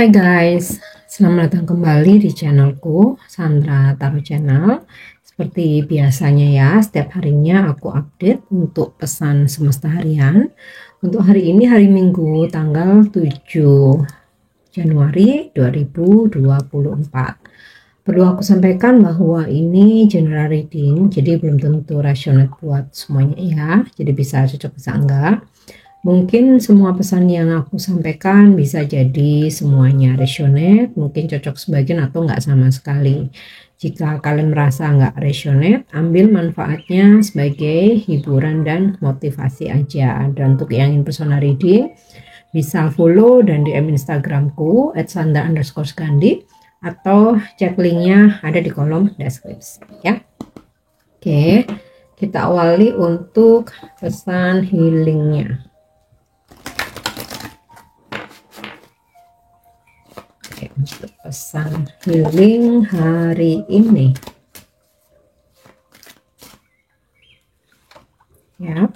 Hai guys, selamat datang kembali di channelku Sandra Tarot Channel. Seperti biasanya ya, setiap harinya aku update untuk pesan semesta harian. Untuk hari ini hari Minggu tanggal 7 Januari 2024. Perlu aku sampaikan bahwa ini general reading, jadi belum tentu resonate buat semuanya ya. Jadi bisa cocok bisa enggak. Mungkin semua pesan yang aku sampaikan bisa jadi semuanya resonate, mungkin cocok sebagian atau enggak sama sekali. Jika kalian merasa enggak resonate, ambil manfaatnya sebagai hiburan dan motivasi aja. Dan untuk yang ingin personal reading, bisa follow dan DM Instagramku @sandra_gandhi atau cek linknya ada di kolom deskripsi ya. Oke, kita awali untuk pesan healingnya. Untuk pesan healing hari ini ya,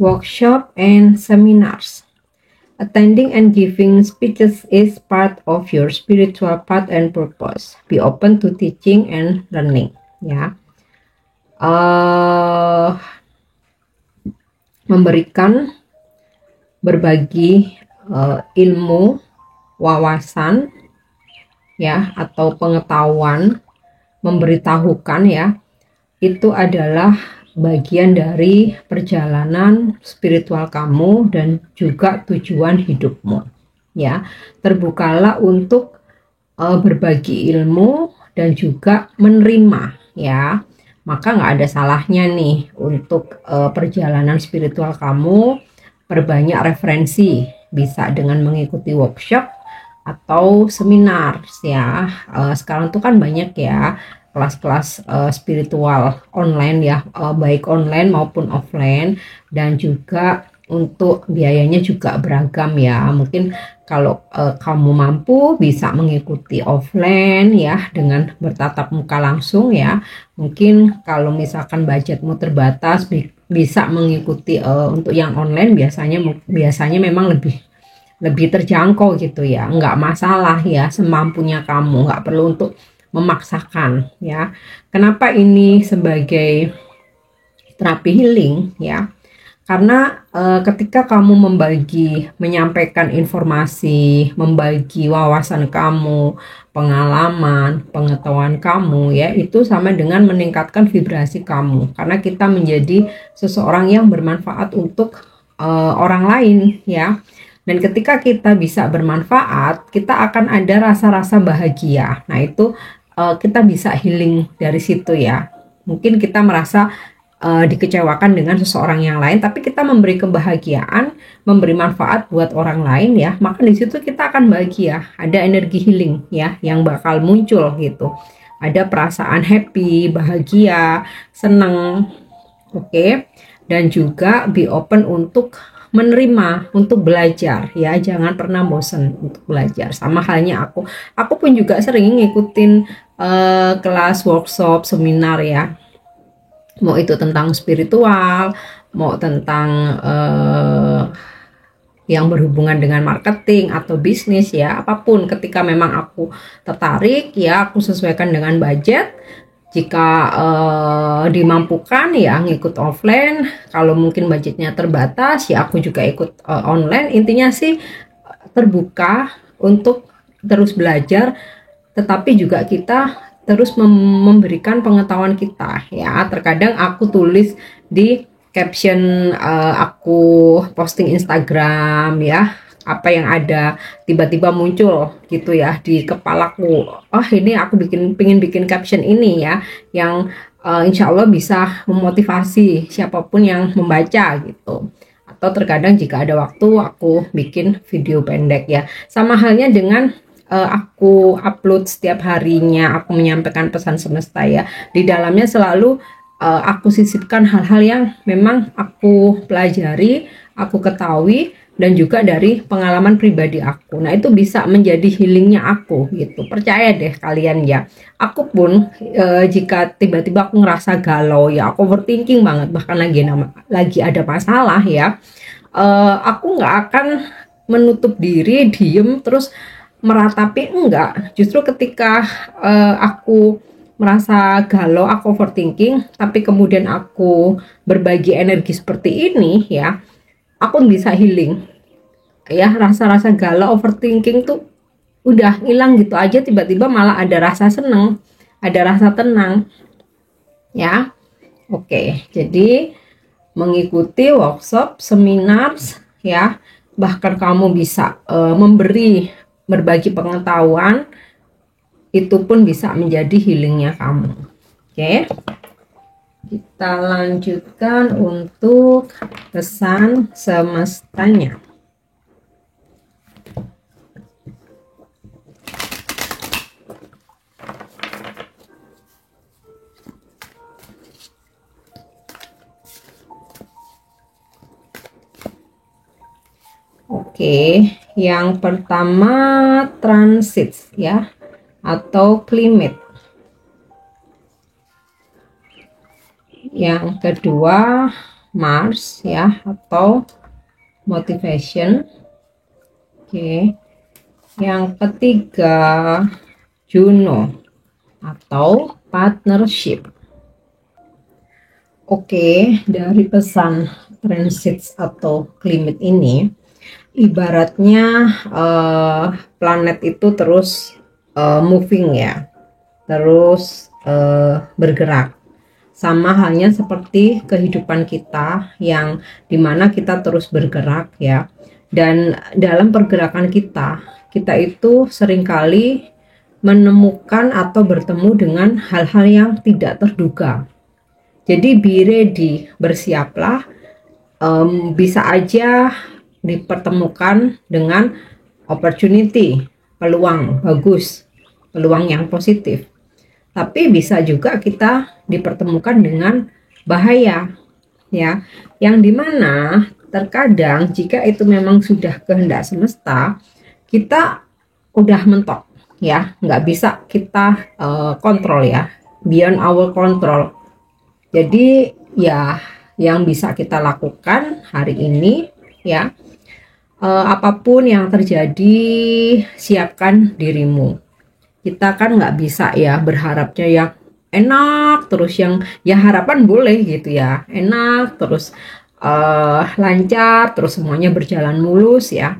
workshop and seminars. Attending and giving speeches is part of your spiritual path and purpose. Be open to teaching and learning ya. Memberikan, berbagi ilmu, wawasan ya, atau pengetahuan, memberitahukan ya, itu adalah bagian dari perjalanan spiritual kamu dan juga tujuan hidupmu ya. Terbukalah untuk berbagi ilmu dan juga menerima ya. Maka nggak ada salahnya nih untuk perjalanan spiritual kamu perbanyak referensi, bisa dengan mengikuti workshop atau seminar ya. Sekarang tuh kan banyak ya kelas-kelas spiritual online ya, baik online maupun offline, dan juga untuk biayanya juga beragam ya. Mungkin kalau kamu mampu bisa mengikuti offline ya dengan bertatap muka langsung ya. Mungkin kalau misalkan budgetmu terbatas bisa mengikuti untuk yang online, biasanya memang lebih terjangkau gitu ya, nggak masalah ya, semampunya kamu, nggak perlu untuk memaksakan ya. Kenapa ini sebagai terapi healing ya? Karena ketika kamu menyampaikan informasi, membagi wawasan kamu, pengalaman, pengetahuan kamu ya, itu sama dengan meningkatkan vibrasi kamu, karena kita menjadi seseorang yang bermanfaat untuk orang lain ya. Dan ketika kita bisa bermanfaat, kita akan ada rasa-rasa bahagia. Nah itu kita bisa healing dari situ ya. Mungkin kita merasa dikecewakan dengan seseorang yang lain, tapi kita memberi kebahagiaan, memberi manfaat buat orang lain ya, maka di situ kita akan bahagia. Ada energi healing ya yang bakal muncul gitu. Ada perasaan happy, bahagia, seneng. Oke. Dan juga be open untuk menerima, untuk belajar ya, jangan pernah bosan untuk belajar. Sama halnya aku pun juga sering ngikutin kelas, workshop, seminar ya, mau itu tentang spiritual, mau tentang yang berhubungan dengan marketing atau bisnis ya, apapun. Ketika memang aku tertarik ya, aku sesuaikan dengan budget. Jika dimampukan ya ngikut offline, kalau mungkin budgetnya terbatas ya aku juga ikut online. Intinya sih terbuka untuk terus belajar, tetapi juga kita terus memberikan pengetahuan kita ya. Terkadang aku tulis di caption aku posting Instagram ya, apa yang ada tiba-tiba muncul gitu ya di kepalaku, oh ini aku pengen bikin caption ini ya, yang insya Allah bisa memotivasi siapapun yang membaca gitu. Atau terkadang jika ada waktu aku bikin video pendek ya. Sama halnya dengan aku upload setiap harinya, aku menyampaikan pesan semesta ya, di dalamnya selalu aku sisipkan hal-hal yang memang aku pelajari, aku ketahui, dan juga dari pengalaman pribadi aku. Nah itu bisa menjadi healingnya aku gitu. Percaya deh kalian ya. Aku pun jika tiba-tiba aku ngerasa galau ya, aku overthinking banget, bahkan lagi ada masalah ya, aku nggak akan menutup diri, diem terus meratapi, enggak. Justru ketika aku merasa galau, aku overthinking, tapi kemudian aku berbagi energi seperti ini ya, aku bisa healing ya. Rasa-rasa galau, overthinking tuh udah hilang gitu aja, tiba-tiba malah ada rasa seneng, ada rasa tenang ya. Oke, jadi mengikuti workshop, seminar ya, bahkan kamu bisa memberi, berbagi pengetahuan, itu pun bisa menjadi healingnya kamu. Oke, kita lanjutkan untuk pesan semestanya. Oke, yang pertama transit ya, atau climate. Yang kedua Mars ya, atau motivation. Oke, yang ketiga Juno atau partnership. Oke, dari pesan transit atau climate ini, ibaratnya planet itu terus moving ya, terus bergerak. Sama halnya seperti kehidupan kita yang dimana kita terus bergerak ya. Dan dalam pergerakan kita itu seringkali menemukan atau bertemu dengan hal-hal yang tidak terduga. Jadi be ready, bersiaplah. Bisa aja dipertemukan dengan opportunity, peluang bagus, peluang yang positif. Tapi bisa juga kita dipertemukan dengan bahaya ya, yang dimana terkadang jika itu memang sudah kehendak semesta, kita udah mentok ya, nggak bisa kita kontrol ya, beyond our control. Jadi ya yang bisa kita lakukan hari ini ya, apapun yang terjadi, siapkan dirimu. Kita kan nggak bisa ya berharapnya yang enak terus, yang ya harapan boleh gitu ya, enak terus, lancar terus, semuanya berjalan mulus ya,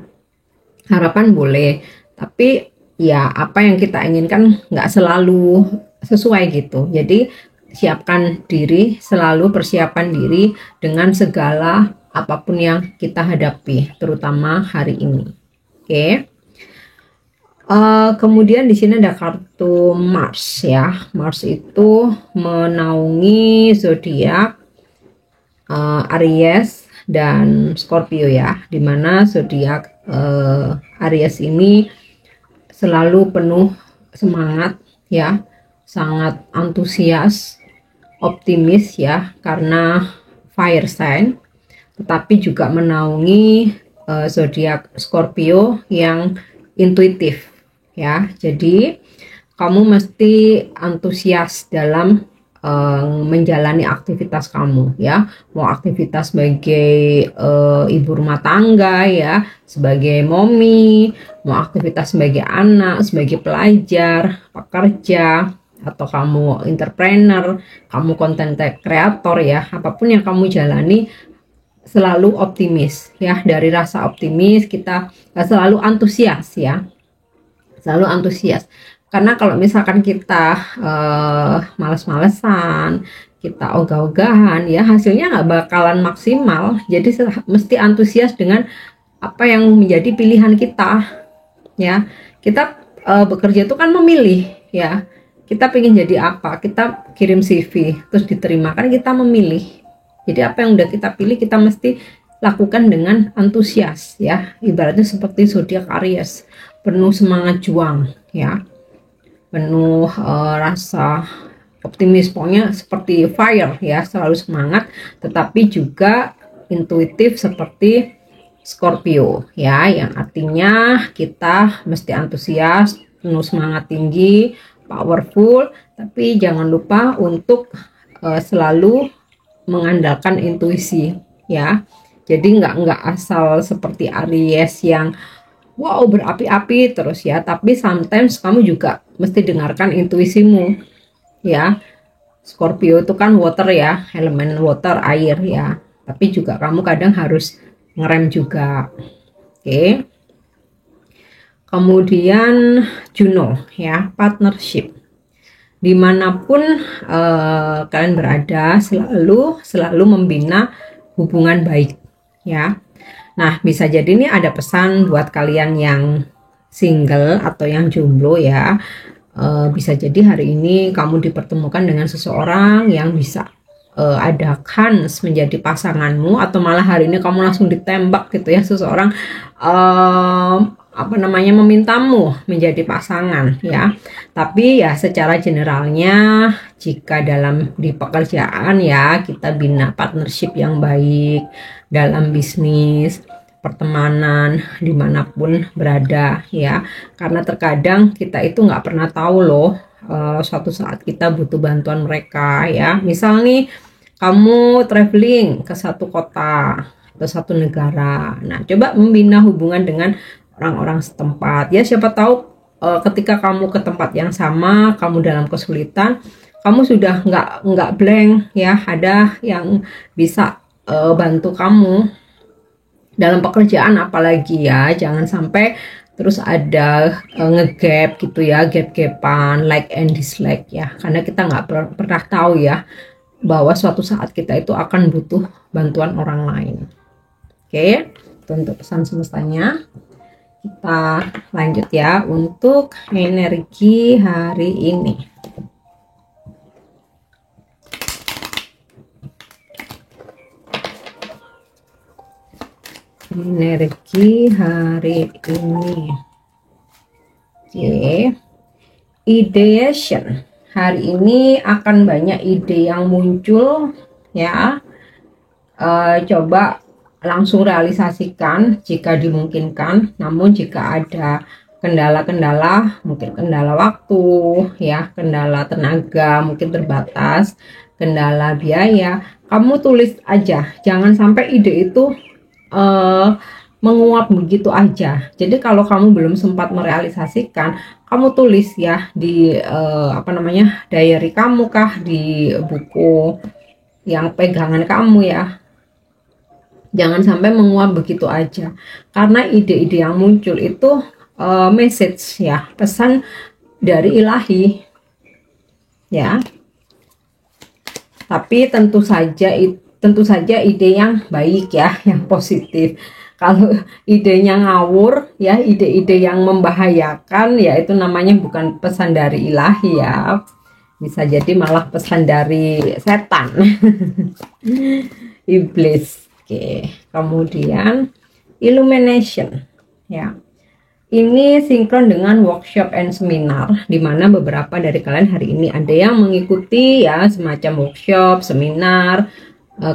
harapan boleh, tapi ya apa yang kita inginkan nggak selalu sesuai gitu. Jadi siapkan diri, selalu persiapan diri dengan segala apapun yang kita hadapi, terutama hari ini. Oke. Kemudian di sini ada kartu Mars ya. Mars itu menaungi zodiak Aries dan Scorpio ya, dimana zodiak Aries ini selalu penuh semangat ya, sangat antusias, optimis ya, karena fire sign. Tetapi juga menaungi zodiak Scorpio yang intuitif ya. Jadi kamu mesti antusias dalam menjalani aktivitas kamu ya, mau aktivitas sebagai ibu rumah tangga ya, sebagai mommy, mau aktivitas sebagai anak, sebagai pelajar, pekerja, atau kamu entrepreneur, kamu content creator ya, apapun yang kamu jalani selalu optimis ya. Dari rasa optimis kita selalu antusias ya, selalu antusias. Karena kalau misalkan kita males-malesan, kita ogah-ogahan ya, hasilnya nggak bakalan maksimal. Jadi mesti antusias dengan apa yang menjadi pilihan kita ya. Kita bekerja itu kan memilih ya, kita pengen jadi apa, kita kirim CV terus diterima, kan kita memilih. Jadi apa yang udah kita pilih kita mesti lakukan dengan antusias ya. Ibaratnya seperti zodiak Aries, penuh semangat juang ya, penuh rasa optimis, pokoknya seperti fire ya, selalu semangat, tetapi juga intuitif seperti Scorpio ya, yang artinya kita mesti antusias, penuh semangat tinggi, powerful, tapi jangan lupa untuk selalu mengandalkan intuisi ya. Jadi nggak asal seperti Aries yang wow berapi-api terus ya, tapi sometimes kamu juga mesti dengarkan intuisimu ya. Scorpio itu kan water ya, elemen water, air ya, tapi juga kamu kadang harus ngerem juga. Oke. Kemudian Juno ya, partnership. Dimanapun kalian berada, selalu membina hubungan baik ya. Nah, bisa jadi ini ada pesan buat kalian yang single atau yang jomblo ya. Bisa jadi hari ini kamu dipertemukan dengan seseorang yang bisa ada kans menjadi pasanganmu, atau malah hari ini kamu langsung ditembak gitu ya, seseorang memintamu menjadi pasangan ya. Tapi ya secara generalnya, jika di pekerjaan ya kita bina partnership yang baik, dalam bisnis, pertemanan, dimanapun berada ya. Karena terkadang kita itu nggak pernah tahu loh, suatu saat kita butuh bantuan mereka ya. Misal nih kamu traveling ke satu kota atau satu negara, nah coba membina hubungan dengan orang-orang setempat ya. Siapa tahu ketika kamu ke tempat yang sama, kamu dalam kesulitan, kamu sudah nggak blank ya, ada yang bisa bantu kamu dalam pekerjaan apalagi ya. Jangan sampai terus ada ngegap gitu ya, gap-gapan, like and dislike ya, karena kita nggak pernah tahu ya bahwa suatu saat kita itu akan butuh bantuan orang lain. Oke, itu untuk pesan semestanya. Kita lanjut ya untuk energi hari ini. Energi hari ini. Oke. Ideation. Hari ini akan banyak ide yang muncul ya. Coba langsung realisasikan jika dimungkinkan. Namun jika ada kendala-kendala, mungkin kendala waktu ya, kendala tenaga mungkin terbatas, kendala biaya, kamu tulis aja. Jangan sampai ide itu menguap begitu aja. Jadi kalau kamu belum sempat merealisasikan, kamu tulis ya di diary kamu kah, di buku yang pegangan kamu ya. Jangan sampai menguap begitu aja, karena ide-ide yang muncul itu message ya, pesan dari ilahi ya. Tapi tentu saja ide yang baik ya, yang positif. Kalau idenya ngawur ya, ide-ide yang membahayakan ya, itu namanya bukan pesan dari ilahi ya, bisa jadi malah pesan dari setan. Iblis. Oke, kemudian illumination ya. Ini sinkron dengan workshop and seminar, di mana beberapa dari kalian hari ini ada yang mengikuti ya semacam workshop, seminar,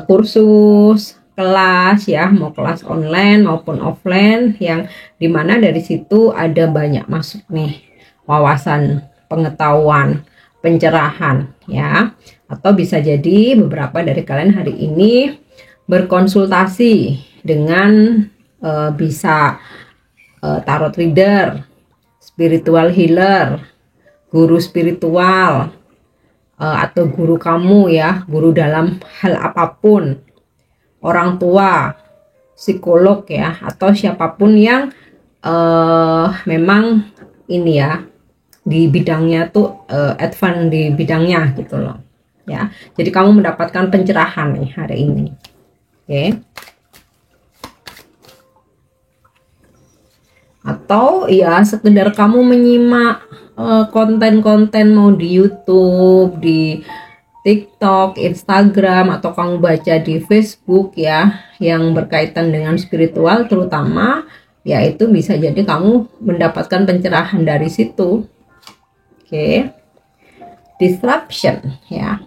kursus, kelas ya, mau kelas online maupun offline, yang dimana dari situ ada banyak masuk nih wawasan, pengetahuan, pencerahan ya. Atau bisa jadi beberapa dari kalian hari ini berkonsultasi dengan bisa tarot reader, spiritual healer, guru spiritual, atau guru kamu ya, guru dalam hal apapun, orang tua, psikolog ya, atau siapapun yang memang ini ya di bidangnya tuh advance di bidangnya gitu loh ya. Jadi kamu mendapatkan pencerahan nih hari ini. Oke. Atau ya sekedar kamu menyimak konten-konten mau di YouTube, di TikTok, Instagram, atau kamu baca di Facebook ya, yang berkaitan dengan spiritual terutama, ya itu bisa jadi kamu mendapatkan pencerahan dari situ. Oke. Disruption ya.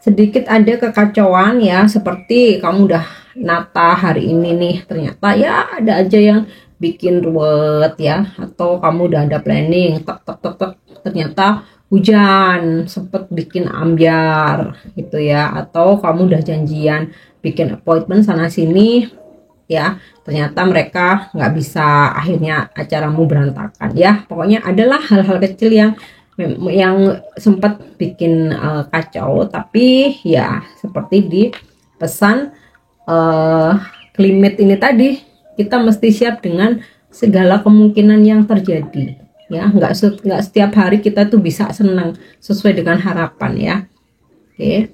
Sedikit ada kekacauan ya, seperti kamu udah nata hari ini nih, ternyata ya ada aja yang bikin ruwet ya, atau kamu udah ada planning, ternyata hujan sempet bikin ambyar gitu ya, atau kamu udah janjian bikin appointment sana sini, ya, ternyata mereka nggak bisa, akhirnya acaramu berantakan ya. Pokoknya adalah hal-hal kecil yang sempat bikin kacau, tapi ya seperti di pesan climate ini tadi, kita mesti siap dengan segala kemungkinan yang terjadi ya. Nggak setiap hari kita tuh bisa senang sesuai dengan harapan ya. Oke.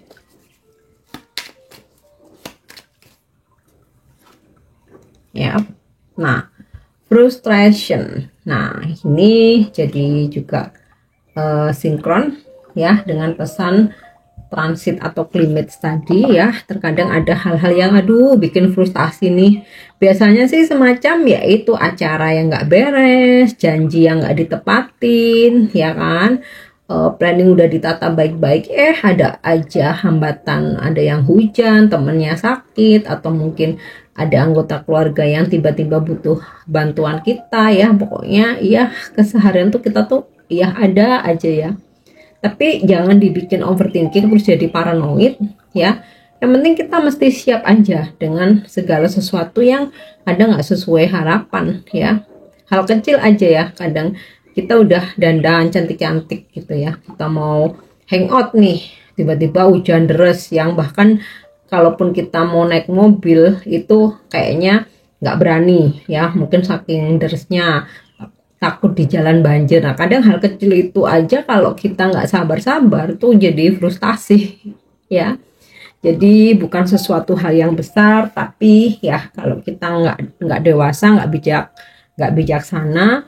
Ya. Nah, frustration. Nah, ini jadi juga sinkron ya dengan pesan transit atau climate tadi ya. Terkadang ada hal-hal yang aduh bikin frustasi nih. Biasanya sih semacam yaitu acara yang nggak beres, janji yang nggak ditepatin ya kan. Planning udah ditata baik-baik, ada aja hambatan, ada yang hujan, temennya sakit, atau mungkin ada anggota keluarga yang tiba-tiba butuh bantuan kita ya. Pokoknya ya keseharian tuh kita tuh ya ada aja ya. Tapi jangan dibikin overthinking terus jadi paranoid ya. Yang penting kita mesti siap aja dengan segala sesuatu yang ada nggak sesuai harapan ya. Hal kecil aja ya, kadang kita udah dandan cantik-cantik gitu ya, kita mau hangout nih, tiba-tiba hujan deras yang bahkan kalaupun kita mau naik mobil itu kayaknya nggak berani ya, mungkin saking derasnya, takut di jalan banjir. Nah kadang hal kecil itu aja kalau kita nggak sabar-sabar tuh jadi frustasi ya. Jadi bukan sesuatu hal yang besar, tapi ya kalau kita nggak dewasa, nggak bijaksana,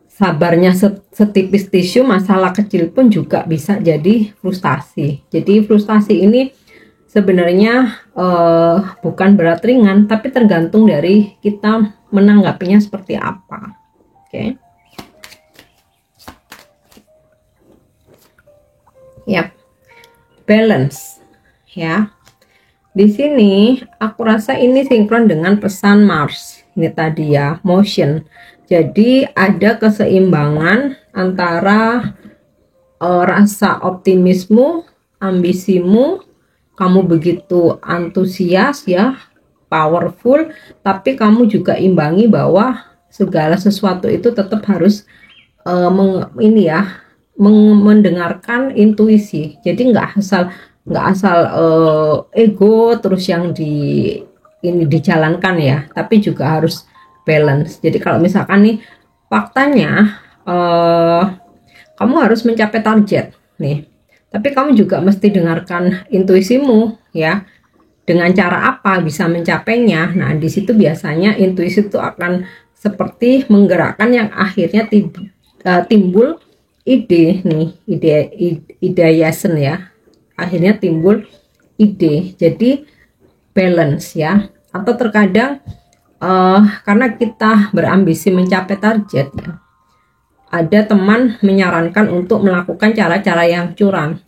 sabarnya setipis tisu, masalah kecil pun juga bisa jadi frustasi. Jadi frustasi ini sebenarnya bukan berat ringan, tapi tergantung dari kita menanggapinya seperti apa. Oke. Yap. Balance ya. Di sini aku rasa ini sinkron dengan pesan Mars. Ini tadi ya, motion. Jadi ada keseimbangan antara rasa optimismu, ambisimu, kamu begitu antusias ya, powerful, tapi kamu juga imbangi bahwa segala sesuatu itu tetap harus mendengarkan intuisi. Jadi nggak asal ego terus yang ini dijalankan ya, tapi juga harus balance. Jadi kalau misalkan nih faktanya kamu harus mencapai target nih, tapi kamu juga mesti dengarkan intuisimu ya. Dengan cara apa bisa mencapainya? Nah, di situ biasanya intuisi itu akan seperti menggerakkan yang akhirnya timbul ide nih, ideation ya. Akhirnya timbul ide. Jadi balance ya. Atau terkadang karena kita berambisi mencapai target ya, ada teman menyarankan untuk melakukan cara-cara yang curang.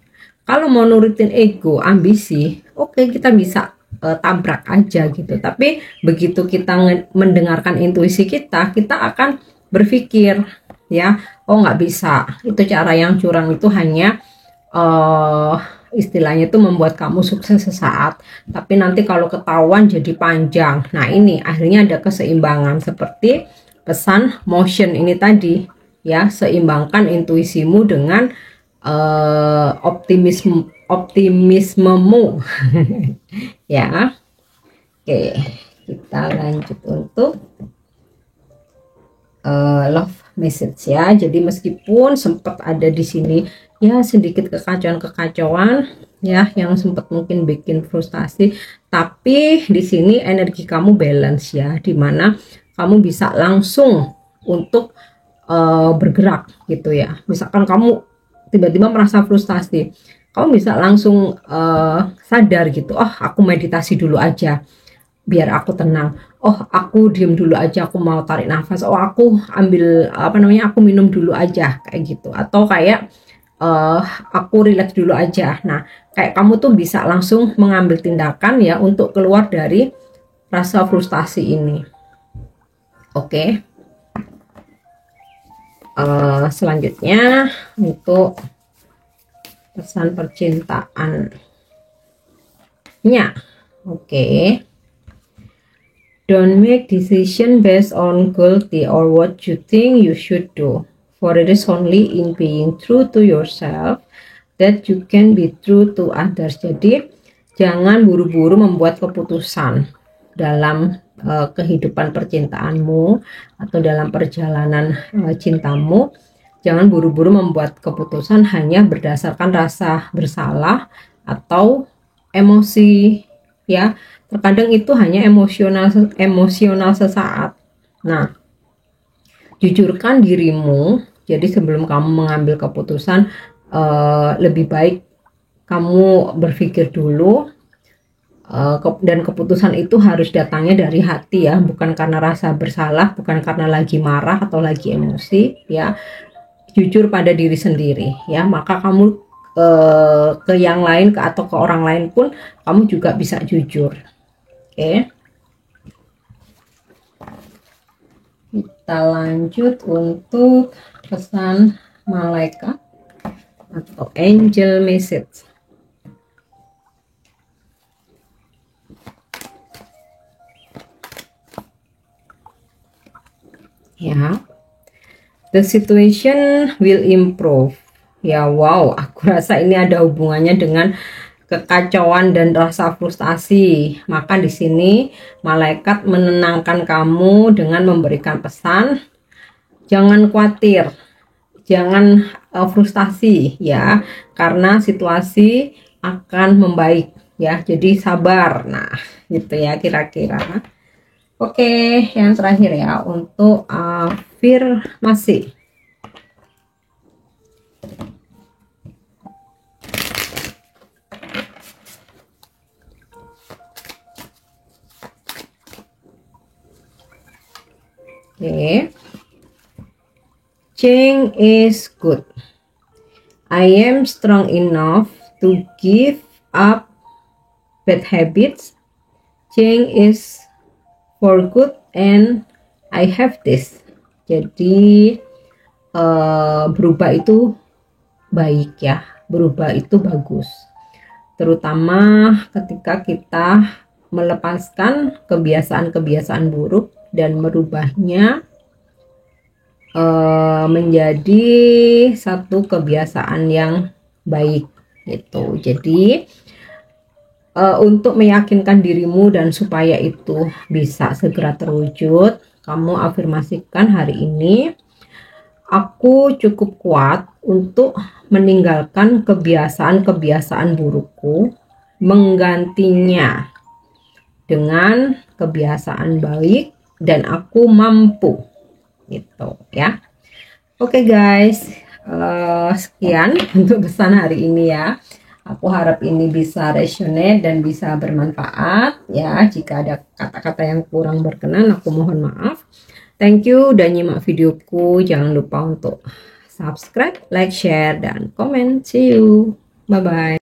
Kalau mau nurutin ego, ambisi, oke, kita bisa tabrak aja gitu. Tapi begitu kita mendengarkan intuisi kita akan berpikir ya, oh nggak bisa, itu cara yang curang itu hanya istilahnya itu membuat kamu sukses sesaat, tapi nanti kalau ketahuan jadi panjang. Nah ini akhirnya ada keseimbangan seperti pesan motion ini tadi ya, seimbangkan intuisimu dengan optimismemu ya. Oke, kita lanjut untuk love message ya. Jadi meskipun sempat ada di sini ya sedikit kekacauan ya yang sempat mungkin bikin frustasi, tapi di sini energi kamu balance ya, dimana kamu bisa langsung untuk bergerak gitu ya. Misalkan kamu tiba-tiba merasa frustasi, kamu bisa langsung sadar gitu, oh aku meditasi dulu aja biar aku tenang, oh aku diem dulu aja, aku mau tarik nafas, oh aku ambil aku minum dulu aja kayak gitu, atau kayak aku relax dulu aja. Nah kayak kamu tuh bisa langsung mengambil tindakan ya untuk keluar dari rasa frustasi ini. Oke. Selanjutnya untuk pesan percintaannya. Oke. Don't make decision based on guilty or what you think you should do. For it is only in being true to yourself that you can be true to others. Jadi jangan buru-buru membuat keputusan dalam kehidupan percintaanmu atau dalam perjalanan cintamu. Jangan buru-buru membuat keputusan hanya berdasarkan rasa bersalah atau emosi, ya. Terkadang itu hanya emosional sesaat. Nah, jujurkan dirimu. Jadi sebelum kamu mengambil keputusan, lebih baik kamu berpikir dulu, dan keputusan itu harus datangnya dari hati, ya, bukan karena rasa bersalah, bukan karena lagi marah atau lagi emosi, ya. Jujur pada diri sendiri, ya, maka kamu ke yang lain atau ke orang lain pun kamu juga bisa jujur. Oke, kita lanjut untuk pesan malaikat atau angel message. Ya, the situation will improve. Ya, wow, aku rasa ini ada hubungannya dengan kekacauan dan rasa frustasi. Maka di sini malaikat menenangkan kamu dengan memberikan pesan, jangan khawatir, jangan frustasi, ya, karena situasi akan membaik, ya. Jadi sabar. Nah, gitu ya kira-kira. Oke, yang terakhir ya untuk afirmasi. Okay. Change is good. I am strong enough to give up bad habits. Change is for good and I have this. Jadi berubah itu baik, ya. Berubah itu bagus. Terutama ketika kita melepaskan kebiasaan-kebiasaan buruk dan merubahnya menjadi satu kebiasaan yang baik, gitu. Jadi untuk meyakinkan dirimu dan supaya itu bisa segera terwujud, kamu afirmasikan hari ini, aku cukup kuat untuk meninggalkan kebiasaan-kebiasaan burukku, menggantinya dengan kebiasaan baik, dan aku mampu, gitu ya. Oke guys, sekian untuk pesan hari ini, ya. Aku harap ini bisa resonate dan bisa bermanfaat, ya. Jika ada kata-kata yang kurang berkenan, aku mohon maaf. Thank you udah nyimak videoku. Jangan lupa untuk subscribe, like, share, dan komen. See you. Bye-bye.